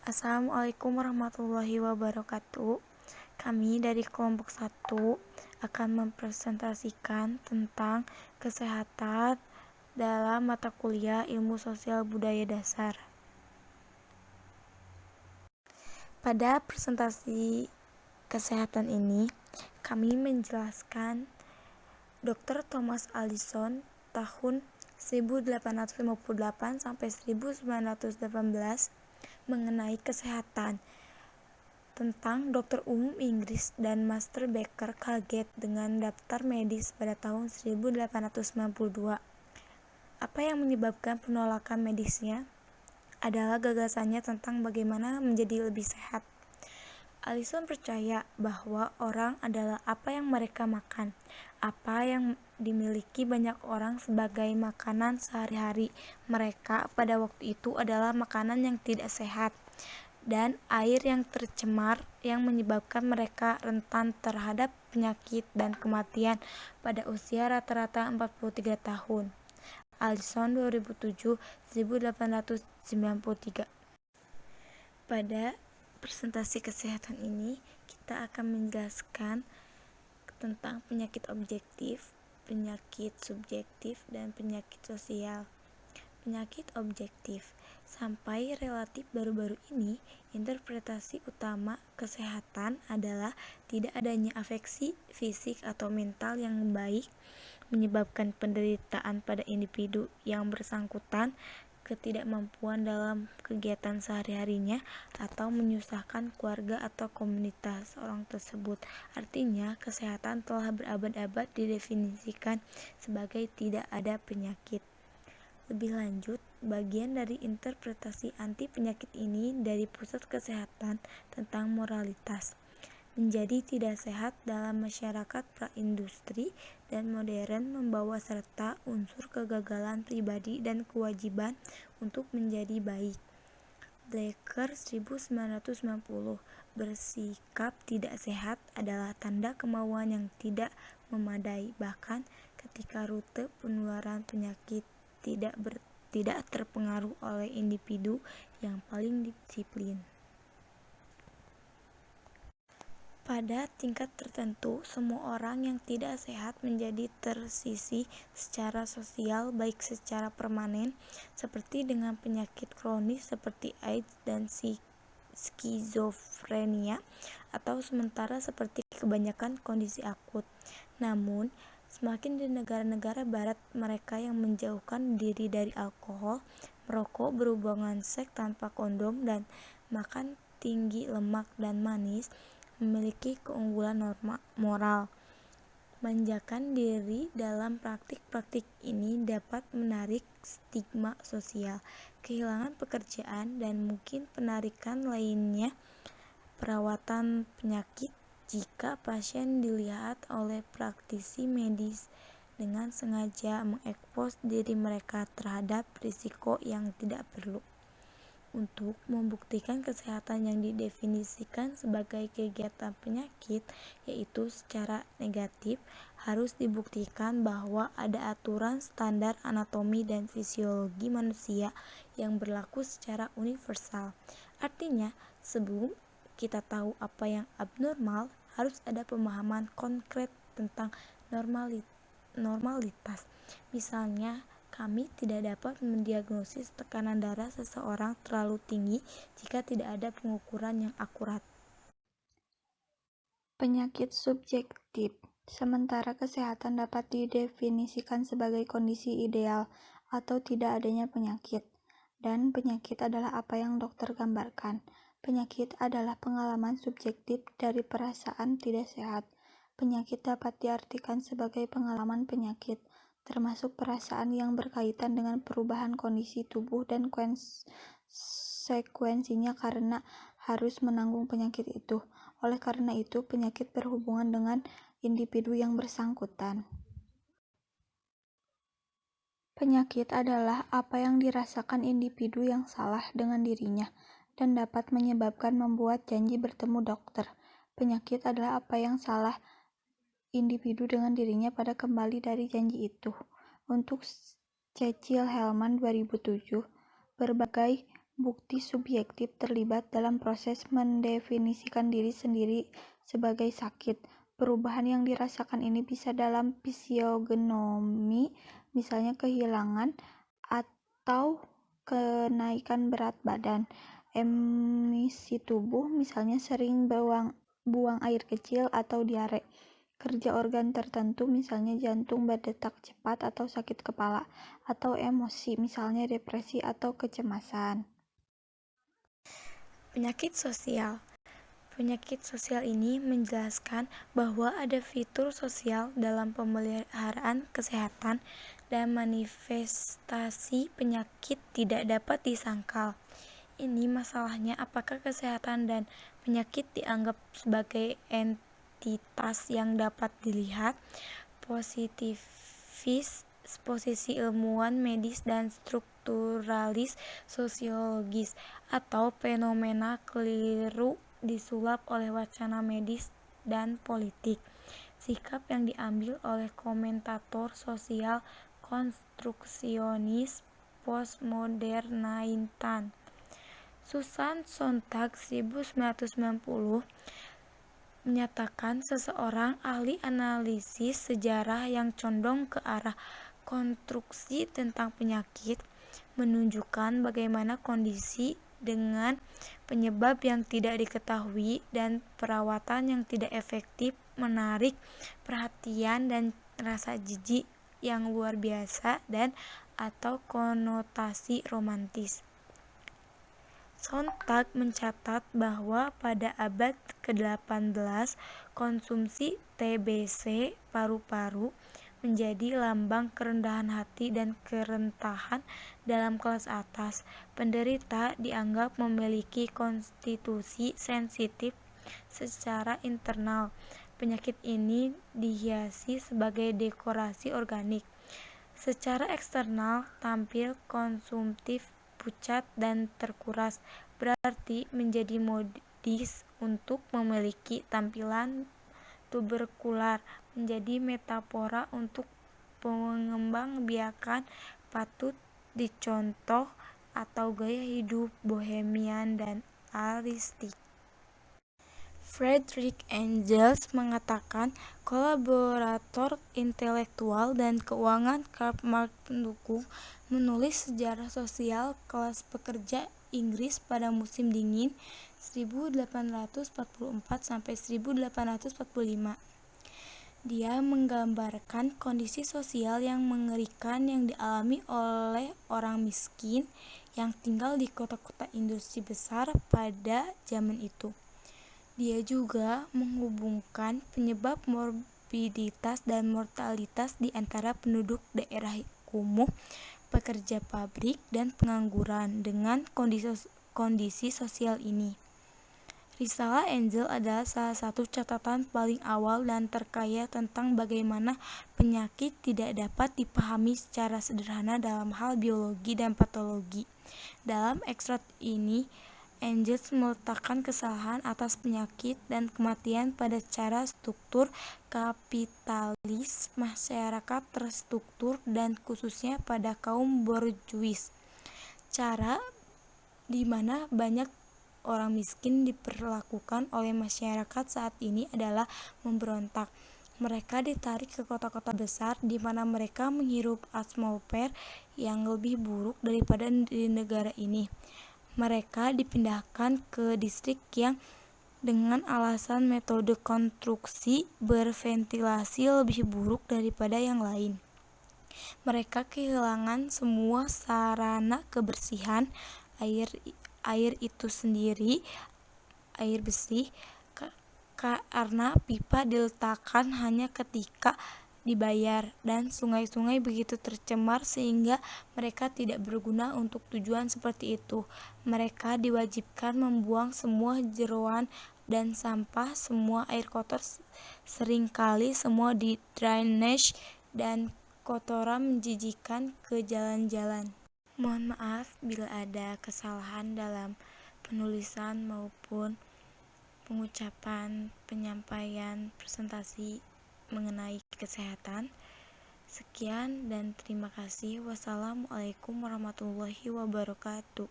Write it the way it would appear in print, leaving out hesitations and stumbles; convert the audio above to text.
Assalamualaikum warahmatullahi wabarakatuh. Kami dari kelompok 1 akan mempresentasikan tentang kesehatan dalam mata kuliah Ilmu Sosial Budaya Dasar. Pada presentasi kesehatan ini, kami menjelaskan Dr. Thomas Allison tahun 1858 sampai 1918 mengenai kesehatan. Tentang dokter umum Inggris dan Master Baker kaget dengan daftar medis pada tahun 1892. Apa yang menyebabkan penolakan medisnya adalah gagasannya tentang bagaimana menjadi lebih sehat. Allison percaya bahwa orang adalah apa yang mereka makan. Apa yang dimiliki banyak orang sebagai makanan sehari-hari mereka pada waktu itu adalah makanan yang tidak sehat dan air yang tercemar yang menyebabkan mereka rentan terhadap penyakit dan kematian pada usia rata-rata 43 tahun. Allison 2007-1893. Pada presentasi kesehatan ini, kita akan menjelaskan tentang penyakit objektif, penyakit subjektif, dan penyakit sosial. Penyakit objektif. Sampai relatif baru-baru ini, interpretasi utama kesehatan adalah tidak adanya afeksi fisik atau mental yang baik menyebabkan penderitaan pada individu yang bersangkutan, ketidakmampuan dalam kegiatan sehari-harinya, atau menyusahkan keluarga atau komunitas orang tersebut. Artinya, kesehatan telah berabad-abad didefinisikan sebagai tidak ada penyakit. Lebih lanjut, bagian dari interpretasi anti penyakit ini dari pusat kesehatan tentang moralitas menjadi tidak sehat dalam masyarakat pra-industri dan modern membawa serta unsur kegagalan pribadi dan kewajiban untuk menjadi baik. Blacker 1990 bersikap tidak sehat adalah tanda kemauan yang tidak memadai, bahkan ketika rute penularan penyakit tidak terpengaruh oleh individu yang paling disiplin. Pada tingkat tertentu, semua orang yang tidak sehat menjadi tersisih secara sosial, baik secara permanen, seperti dengan penyakit kronis seperti AIDS dan skizofrenia, atau sementara seperti kebanyakan kondisi akut. Namun, semakin di negara-negara barat, mereka yang menjauhkan diri dari alkohol, merokok, berhubungan seks tanpa kondom, dan makan tinggi lemak dan manis, memiliki keunggulan moral. Manjakan diri dalam praktik-praktik ini dapat menarik stigma sosial, kehilangan pekerjaan, dan mungkin penarikan lainnya perawatan penyakit jika pasien dilihat oleh praktisi medis dengan sengaja mengekspos diri mereka terhadap risiko yang tidak perlu. Untuk membuktikan kesehatan yang didefinisikan sebagai kegiatan penyakit, yaitu secara negatif, harus dibuktikan bahwa ada aturan standar anatomi dan fisiologi manusia yang berlaku secara universal. Artinya, sebelum kita tahu apa yang abnormal, harus ada pemahaman konkret tentang normalitas. Misalnya, kami tidak dapat mendiagnosis tekanan darah seseorang terlalu tinggi jika tidak ada pengukuran yang akurat. Penyakit subjektif. Sementara kesehatan dapat didefinisikan sebagai kondisi ideal atau tidak adanya penyakit, dan penyakit adalah apa yang dokter gambarkan. Penyakit adalah pengalaman subjektif dari perasaan tidak sehat. Penyakit dapat diartikan sebagai pengalaman penyakit, termasuk perasaan yang berkaitan dengan perubahan kondisi tubuh dan konsekuensinya karena harus menanggung penyakit itu. Oleh karena itu, penyakit berhubungan dengan individu yang bersangkutan. Penyakit adalah apa yang dirasakan individu yang salah dengan dirinya dan dapat menyebabkan membuat janji bertemu dokter. Penyakit adalah apa yang salah individu dengan dirinya pada kembali dari janji itu. Untuk Cecil Hellman 2007, berbagai bukti subjektif terlibat dalam proses mendefinisikan diri sendiri sebagai sakit. Perubahan yang dirasakan ini bisa dalam fisiognomi, misalnya kehilangan atau kenaikan berat badan, emisi tubuh, misalnya sering buang air kecil atau diare, kerja organ tertentu, misalnya jantung berdetak cepat atau sakit kepala, atau emosi, misalnya depresi atau kecemasan. Penyakit sosial. Penyakit sosial ini menjelaskan bahwa ada fitur sosial dalam pemeliharaan kesehatan dan manifestasi penyakit tidak dapat disangkal. Ini masalahnya apakah kesehatan dan penyakit dianggap sebagai entitas yang dapat dilihat. Positivis posisi ilmuwan medis dan strukturalis sosiologis atau fenomena keliru disulap oleh wacana medis dan politik. Sikap yang diambil oleh komentator sosial konstruksionis postmodernitan Susan Sontag 1990 menyatakan seseorang ahli analisis sejarah yang condong ke arah konstruksi tentang penyakit menunjukkan bagaimana kondisi dengan penyebab yang tidak diketahui dan perawatan yang tidak efektif menarik perhatian dan rasa jijik yang luar biasa dan atau konotasi romantis. Sontag mencatat bahwa pada abad ke-18 konsumsi TBC paru-paru menjadi lambang kerendahan hati dan kerentahan dalam kelas atas. Penderita dianggap memiliki konstitusi sensitif secara internal. Penyakit ini dihiasi sebagai dekorasi organik. Secara eksternal tampil konsumtif, pucat dan terkuras, berarti menjadi modis untuk memiliki tampilan tuberkular, menjadi metafora untuk pengembangbiakan patut dicontoh atau gaya hidup bohemian dan artistik. Friedrich Engels mengatakan kolaborator intelektual dan keuangan Karl Marx mendukung menulis sejarah sosial kelas pekerja Inggris pada musim dingin 1844-1845. Dia menggambarkan kondisi sosial yang mengerikan yang dialami oleh orang miskin yang tinggal di kota-kota industri besar pada zaman itu. Dia juga menghubungkan penyebab morbiditas dan mortalitas di antara penduduk daerah kumuh, pekerja pabrik, dan pengangguran dengan kondisi sosial ini. Risalah Engels adalah salah satu catatan paling awal dan terkaya tentang bagaimana penyakit tidak dapat dipahami secara sederhana dalam hal biologi dan patologi. Dalam ekstrak ini, Engels meletakkan kesalahan atas penyakit dan kematian pada cara struktur kapitalis masyarakat terstruktur dan khususnya pada kaum borjuis. Cara di mana banyak orang miskin diperlakukan oleh masyarakat saat ini adalah memberontak. Mereka ditarik ke kota-kota besar di mana mereka menghirup atmosfer yang lebih buruk daripada di negara ini. Mereka dipindahkan ke distrik yang dengan alasan metode konstruksi berventilasi lebih buruk daripada yang lain. Mereka kehilangan semua sarana kebersihan, air itu sendiri, air bersih, karena pipa diletakkan hanya ketika dibayar, dan sungai-sungai begitu tercemar sehingga mereka tidak berguna untuk tujuan seperti itu. Mereka diwajibkan membuang semua jeroan dan sampah, semua air kotor, seringkali semua di drainage, dan kotoran menjijikan ke jalan-jalan. Mohon maaf bila ada kesalahan dalam penulisan maupun pengucapan penyampaian presentasi mengenai kesehatan. Sekian dan terima kasih. Wassalamualaikum warahmatullahi wabarakatuh.